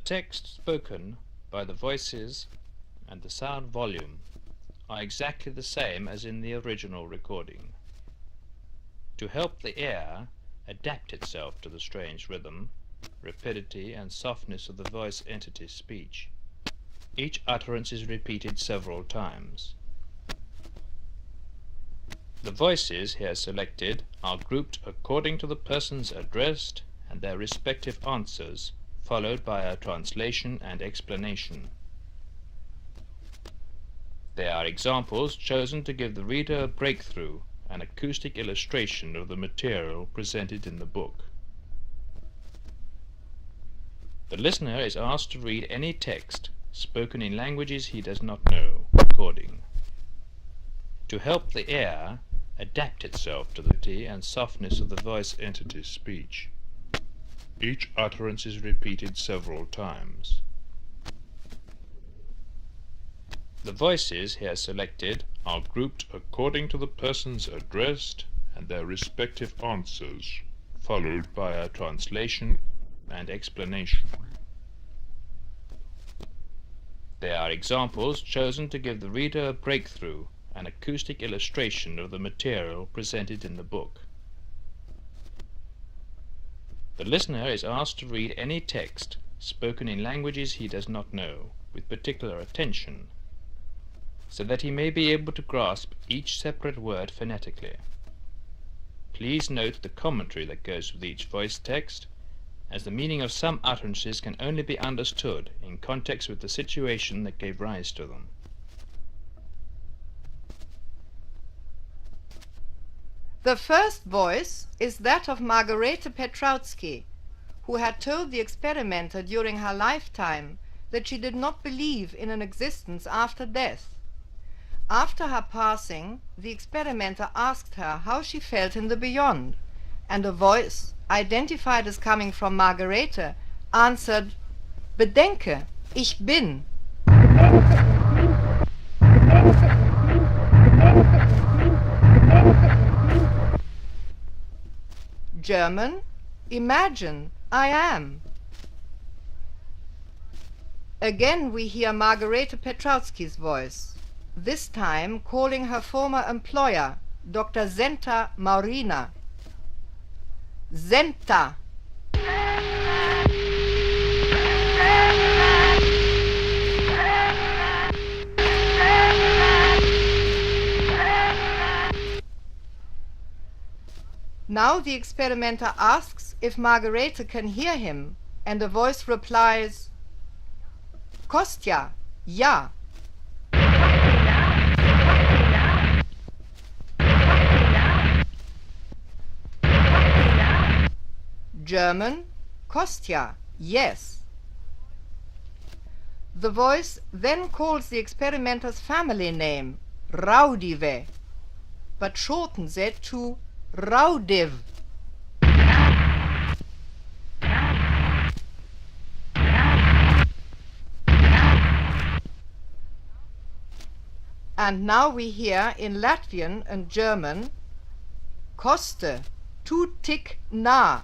text spoken by the voices and the sound volume are exactly the same as in the original recording. To help the ear adapt itself to the strange rhythm, rapidity and softness of the voice entity's speech, each utterance is repeated several times. The voices here selected are grouped according to the persons addressed and their respective answers, followed by a translation and explanation. They are examples chosen to give the reader a breakthrough, an acoustic illustration of the material presented in the book. The listener is asked to read any text spoken in languages he does not know, recording. To help the ear adapt itself to the rapidity and softness of the voice entity's speech, each utterance is repeated several times. The voices here selected are grouped according to the persons addressed and their respective answers, followed by a translation and explanation. They are examples chosen to give the reader a breakthrough, an acoustic illustration of the material presented in the book. The listener is asked to read any text spoken in languages he does not know with particular attention, so that he may be able to grasp each separate word phonetically. Please note the commentary that goes with each voice text, as the meaning of some utterances can only be understood in context with the situation that gave rise to them. The first voice is that of Margarete Petrowski, who had told the experimenter during her lifetime that she did not believe in an existence after death. After her passing, the experimenter asked her how she felt in the beyond, and a voice, identified as coming from Margarete, answered, "Bedenke, ich bin." German, imagine, I am. Again we hear Margarete Petrowski's voice, this time calling her former employer, Dr. Zenta Maurina. Zenta. Now the experimenter asks if Margarete can hear him, and a voice replies, "Kostja, ja." German, Kostja, yes. The voice then calls the experimenter's family name, Raudive, but shortens it to Raudive. And now we hear in Latvian and German, Koste, tu tik nah.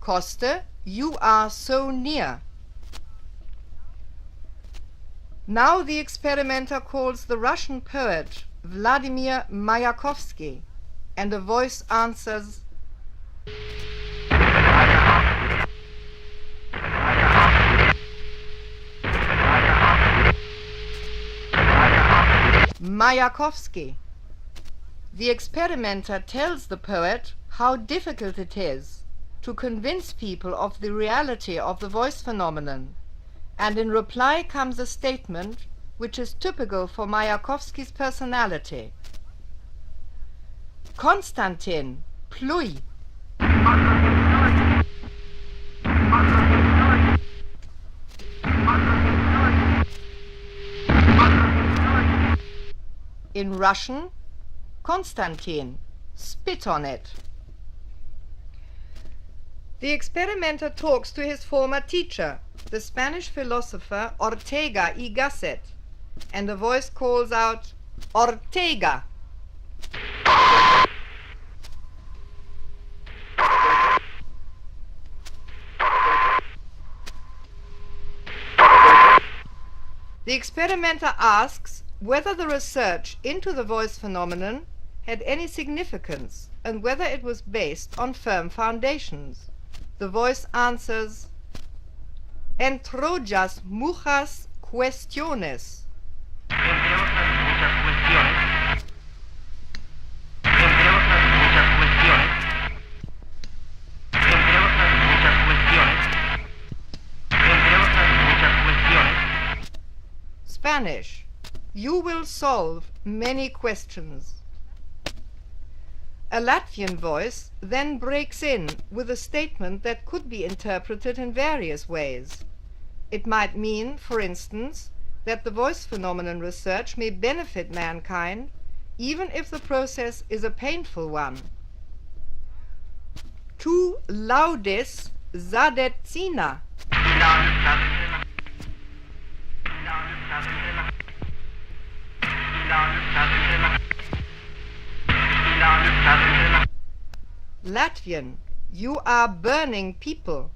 Koste, you are so near. Now the experimenter calls the Russian poet Vladimir Mayakovsky, and a voice answers, Mayakovsky. The experimenter tells the poet how difficult it is to convince people of the reality of the voice phenomenon, and in reply comes a statement which is typical for Mayakovsky's personality. Konstantin, pluj. In Russian, Konstantin, spit on it. The experimenter talks to his former teacher, the Spanish philosopher Ortega y Gasset, and a voice calls out, "Ortega!" The experimenter asks whether the research into the voice phenomenon had any significance and whether it was based on firm foundations. The voice answers, "Entrollas muchas cuestiones." Entre otras muchas cuestiones. Entre otras muchas cuestiones. Entre otras muchas cuestiones. Entre otras muchas cuestiones. Spanish. You will solve many questions. A Latvian voice then breaks in with a statement that could be interpreted in various ways. It might mean, for instance, that the voice phenomenon research may benefit mankind, even if the process is a painful one. Tu laudis zadecina. Latvian. You are burning people.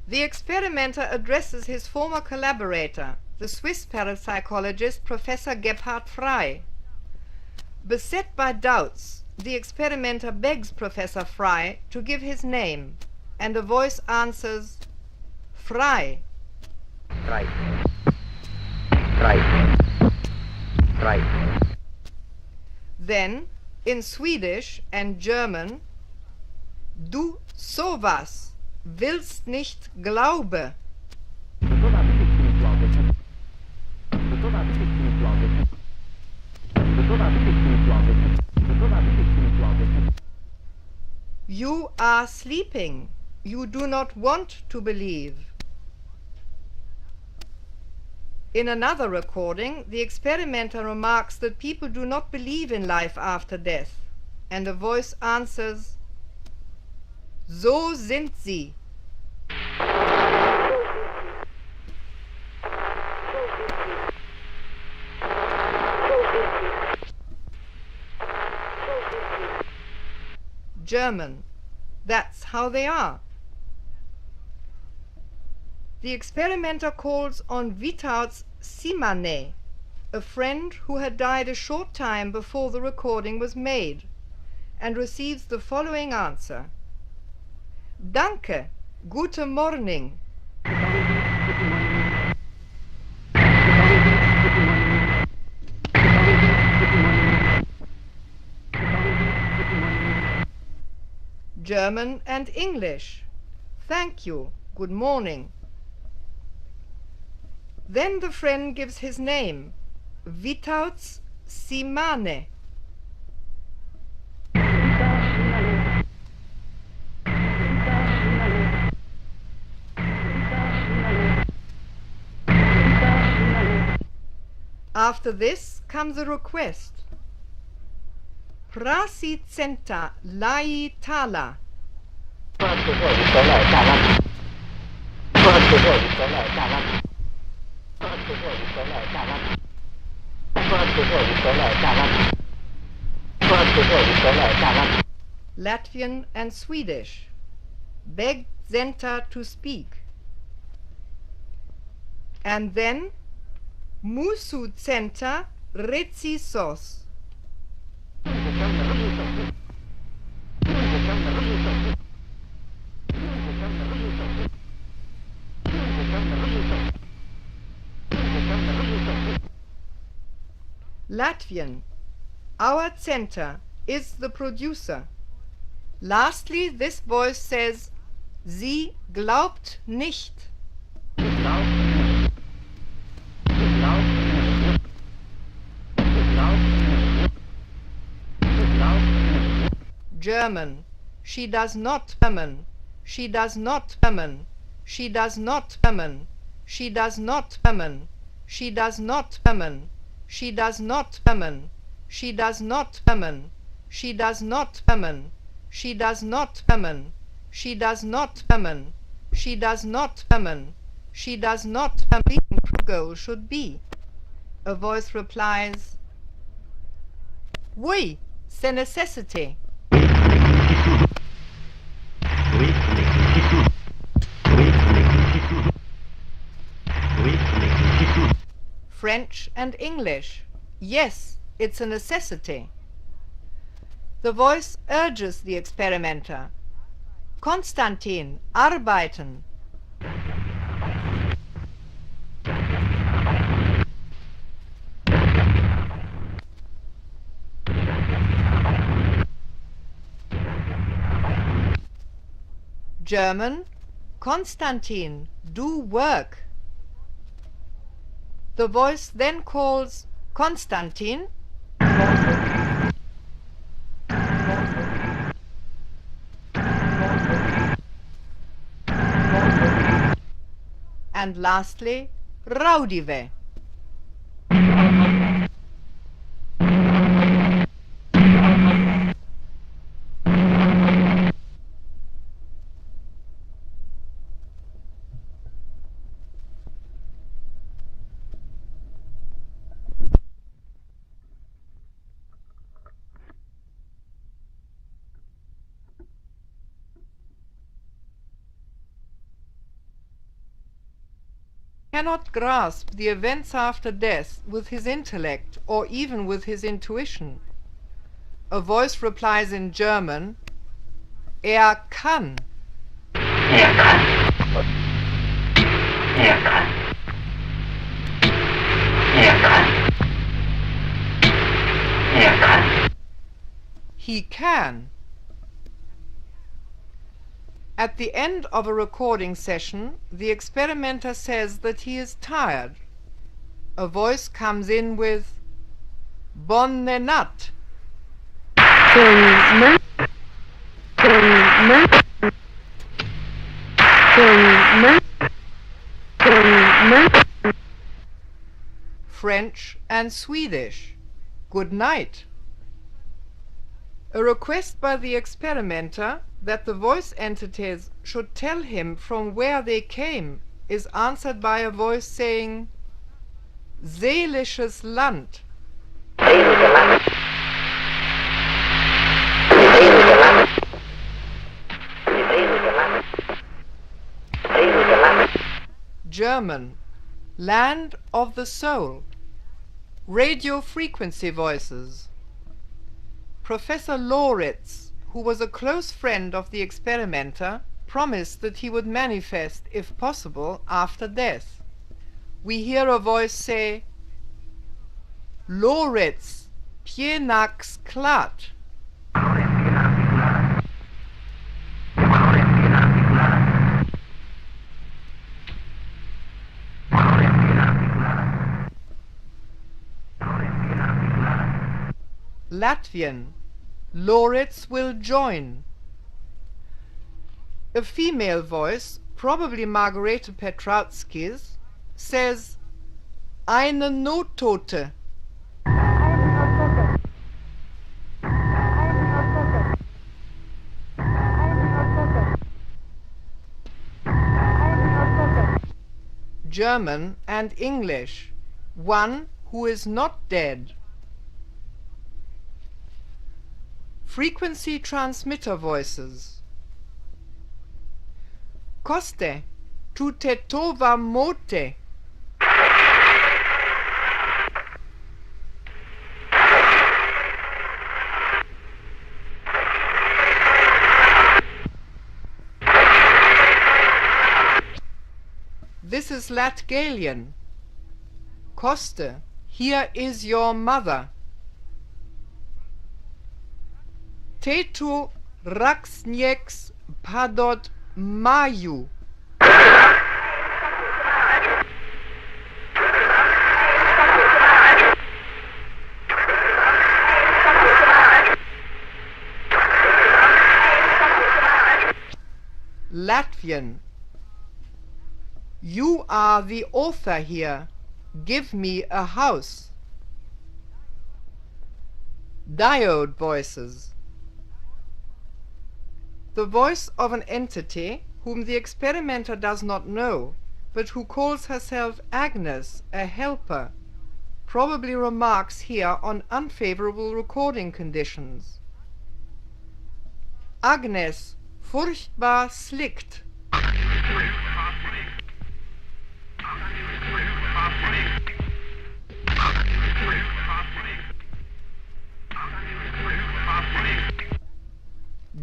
The experimenter addresses his former collaborator, the Swiss parapsychologist Professor Gebhard Frey. Beset by doubts, the experimenter begs Professor Frey to give his name, and a voice answers, "Frey." Right. Right. Right. Then, in Swedish and German, "Du sowas willst nicht glaube." You are sleeping. You do not want to believe. In another recording, the experimenter remarks that people do not believe in life after death, and a voice answers, "So sind sie." German. That's how they are. The experimenter calls on Vitauts Simane, a friend who had died a short time before the recording was made, and receives the following answer. "Danke, gute Morning." German and English. "Thank you, good morning." Then the friend gives his name, Vitauts Simane. After this comes a request. "Prasicenta lai tala." Latvian and Swedish. "Beg Zenta to speak." And then "Musu Centa recisos." Latvian. "Our center is the producer." Lastly, this voice says, "Sie glaubt nicht." German. "She does not German. She does not German. She does not German. She does not German. She does not German. She does not German. She does not German. She does not German. She does not German. She does not German. She does not German. She does not German. Goal should be. A voice replies, Oui, c'est nécessité. French and English. Yes, it's a necessity. The voice urges the experimenter. Konstantin, arbeiten. German, Konstantin, do work. The voice then calls Konstantin and lastly Raudive. Cannot grasp the events after death with his intellect or even with his intuition. A voice replies in German, kann. He can. At the end of a recording session, the experimenter says that he is tired. A voice comes in with Bonne Nacht. French and Swedish. Good night. A request by the experimenter that the voice entities should tell him from where they came is answered by a voice saying Seelisches Land. German, Land of the Soul. Radio frequency voices. Professor Loritz, who was a close friend of the experimenter, promised that he would manifest, if possible, after death. We hear a voice say, Loritz, pienax klat. Latvian, Loritz will join. A female voice, probably Margarete Petrautsky's, says, Eine Nottote. German and English, one who is not dead. Frequency transmitter voices. Koste, tu te tova mote. This is Latgalian. Koste, here is your mother. Tetu raksnieks padot maju. Latvian. You are the author here. Give me a house. Diode voices. The voice of an entity whom the experimenter does not know, but who calls herself Agnes, a helper, probably remarks here on unfavorable recording conditions. Agnes, furchtbar slickt.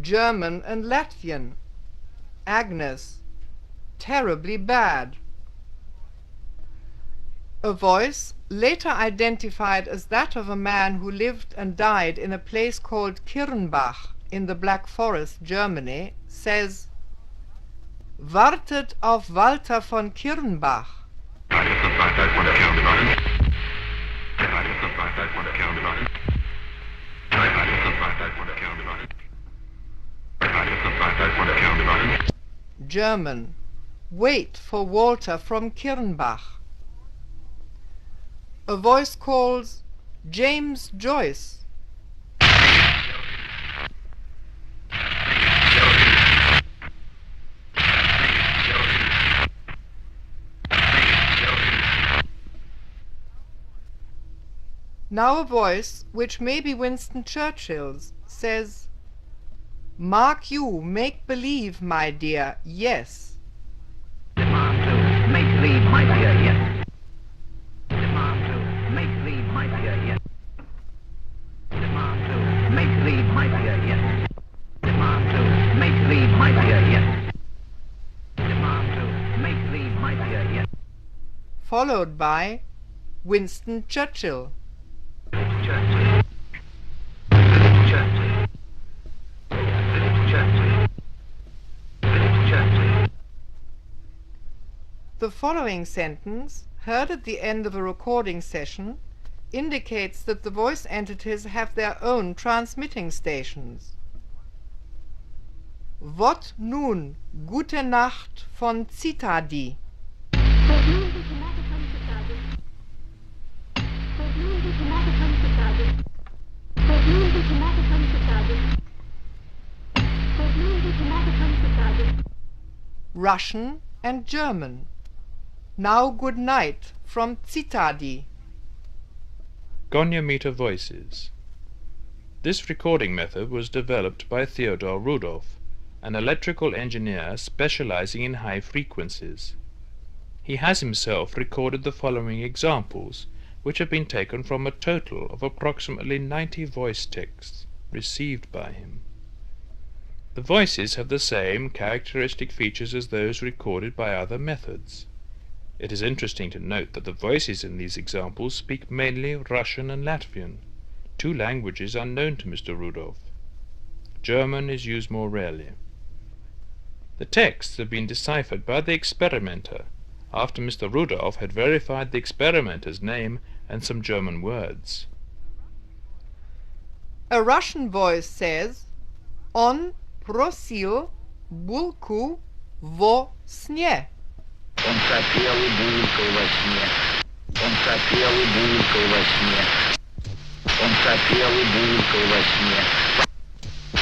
German and Latvian. Agnes, terribly bad. A voice, later identified as that of a man who lived and died in a place called Kirnbach in the Black Forest, Germany, says, Wartet auf Walter von Kirnbach. German, wait for Walter from Kirnbach. A voice calls James Joyce. Now a voice, which may be Winston Churchill's, says, Mark you, make believe, my dear, yes. Demand to make believe, my dear, yes. Demand to make believe, my dear, yes. Demand to make believe, my dear, yes. Demand to make believe, my dear, yes. Demand to make believe, my dear, yes. Followed by Winston Churchill. Churchill. Churchill. Churchill. Churchill. The following sentence, heard at the end of a recording session, indicates that the voice entities have their own transmitting stations. What nun, gute Nacht von Zitadi. Russian and German. Now good night from Zitadi. Goniometer voices. This recording method was developed by Theodor Rudolph, an electrical engineer specializing in high frequencies. He has himself recorded the following examples, which have been taken from a total of approximately 90 voice texts received by him. The voices have the same characteristic features as those recorded by other methods. It is interesting to note that the voices in these examples speak mainly Russian and Latvian, two languages unknown to Mr. Rudolph. German is used more rarely. The texts have been deciphered by the experimenter after Mr. Rudolph had verified the experimenter's name and some German words. A Russian voice says, On prosil bulku vo snie. Он хотел булку во сне. Он хотел булку во сне. Он хотел булку во сне.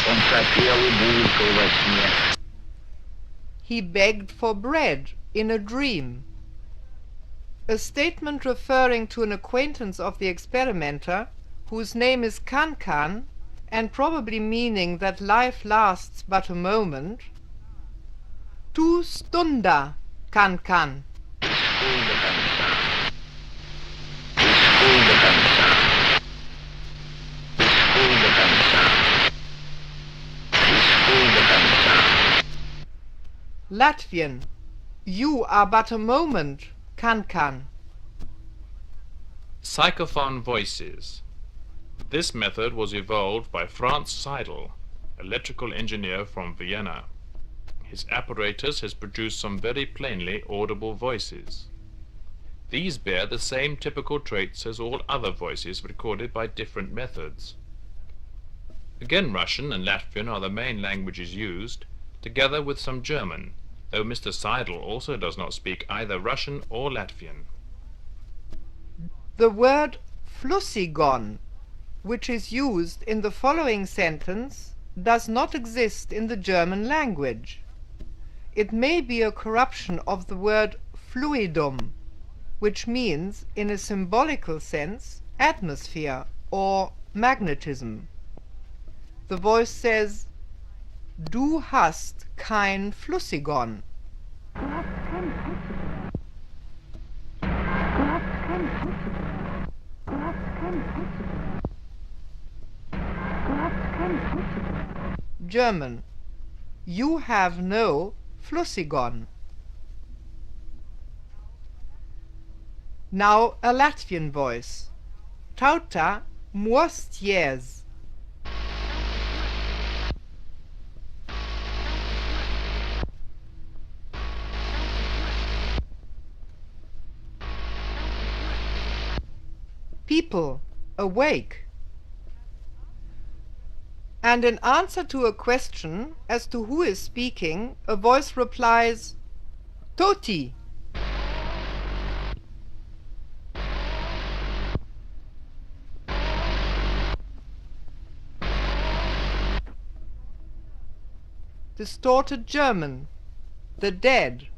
Он хотел булку во сне. He begged for bread in a dream. A statement referring to an acquaintance of the experimenter, whose name is Kankan, and probably meaning that life lasts but a moment. Tu stunda, Kankan. Latvian. You are but a moment, Kankan. Psychophone voices. This method was evolved by Franz Seidel, electrical engineer from Vienna. His apparatus has produced some very plainly audible voices. These bear the same typical traits as all other voices recorded by different methods. Again, Russian and Latvian are the main languages used, together with some German, though Mr. Seidel also does not speak either Russian or Latvian. The word Flussigon, which is used in the following sentence, does not exist in the German language. It may be a corruption of the word fluidum, which means, in a symbolical sense, atmosphere or magnetism. The voice says, Du hast kein Flüssigon. German. You have no Flüssigon. Now a Latvian voice. Tauta most yes. People, awake. And in answer to a question as to who is speaking, a voice replies, Toti. Distorted German. The dead.